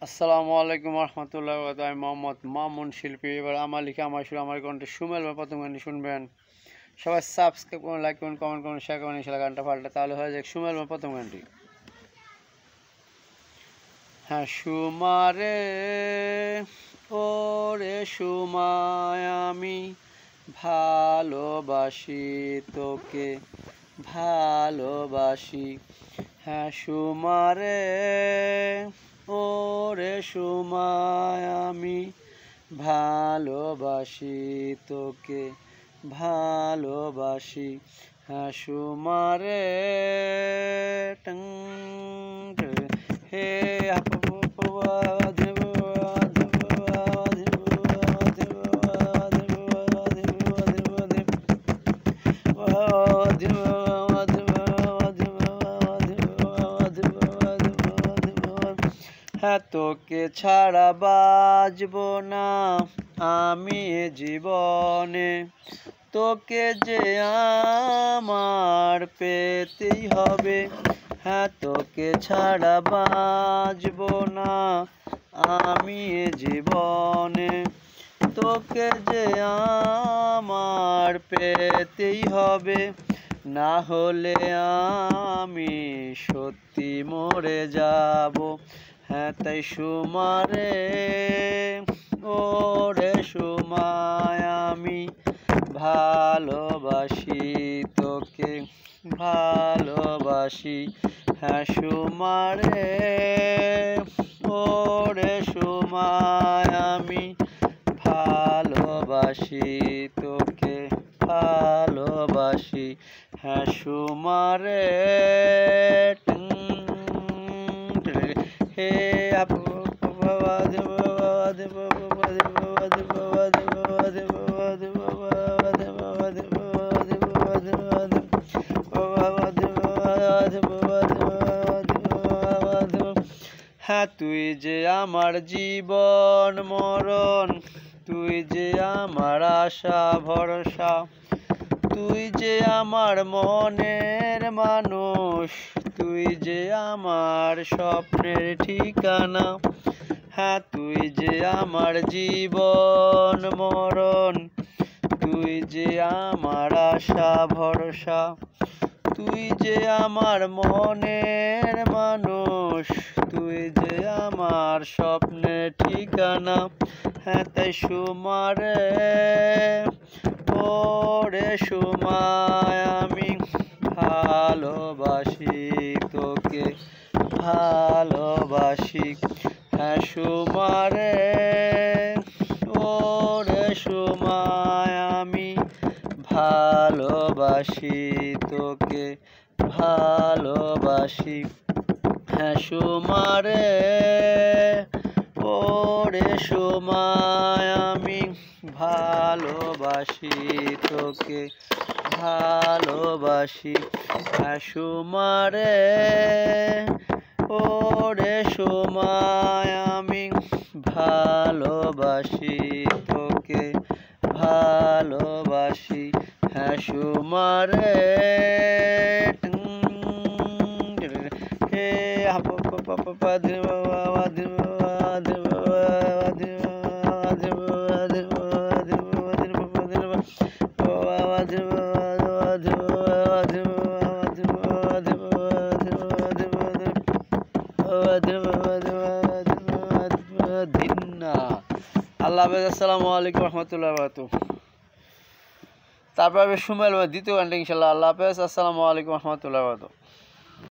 আসসালামু আলাইকুম রহমতুল্লাহ আমি মোহাম্মদ মামুন শিল্পী। এবার আমার লিখে আমার সুর আমার কণ্ঠে সুমেল বা প্রথম গানটি শুনবেন। সবাই সাবস্ক্রাইব করুন, লাইক করুন, কমেন্ট করুন, শেয়ার করুন। ইনশাআল্লাহ গানটা পাল্টা তাহলে হয়ে যাক সুমেল বা প্রথম গানটি। হ্যাঁ, সুমারে ওরে সুমায় আমি ভালোবাসি তোকে ভালোবাসি। হ্যাঁ, সুমারে ওরে সুমায় আমি ভালোবাসি তোকে ভালোবাসি। হ্যাঁ, সুমারে টং হে হ্যাঁ, তোকে ছাড়া বাঁচবো না আমি জীবনে, তোকে যে আমার পেতেই হবে। হ্যাঁ, তোকে ছাড়া বাঁচবো না আমি জীবনে, তোকে যে আমার পেতেই হবে। না হলে আমি সত্যি মরে যাব। হ্যাঁ, তাই সুমারে ওরে সুমায় আমি ভালোবাসি তোকে ভালোবাসি। হ্যাঁ, সুমারে ওরে সুমায় আমি ভালোবাসি তোকে ভালোবাসি। হ্যাঁ, সুমারে হে হ্যাঁ, তুই যে আমার জীবন মরণ, তুই যে আমার আশা ভরসা, তুই যে আমার মনের মানুষ, তুই যে আমার স্বপ্নের ঠিকানা। হ্যাঁ, তুই যে আমার জীবন মরণ, তুই যে আমার আশা ভরসা, তুই যে আমার মনের মানুষ, তুই যে আমার স্বপ্নের ঠিকানা। হ্যাঁ, তাই সুমারে ওরে সুমায় আমি ভালোবাসি তোকে ভালোবাসি। হ্যাঁ, সুমারে ওরে সুমায় আমি ভালোবাসি তোকে ভালোবাসি। হ্যাঁ, সুমারে ওরে সুমায় আমি ভালোবাসি তোকে ভালোবাসি। হ্যাঁ, সুমারে ওরে সুমায় আমি ভালোবাসি তোকে ভালোবাসি। হ্যাঁ, সুমারে হে আল্লাহ হাফেজ। আসসালামু আলাইকুম রহমতুল্লাহ বারাকাতুহু। তারপর সুমেল দ্বিতীয় গানটা ইনশাল্লাহ। আল্লাহ হাফেজ। আসসালামু আলাইকুম রহমতুল্লাহ বারাকাতুহু।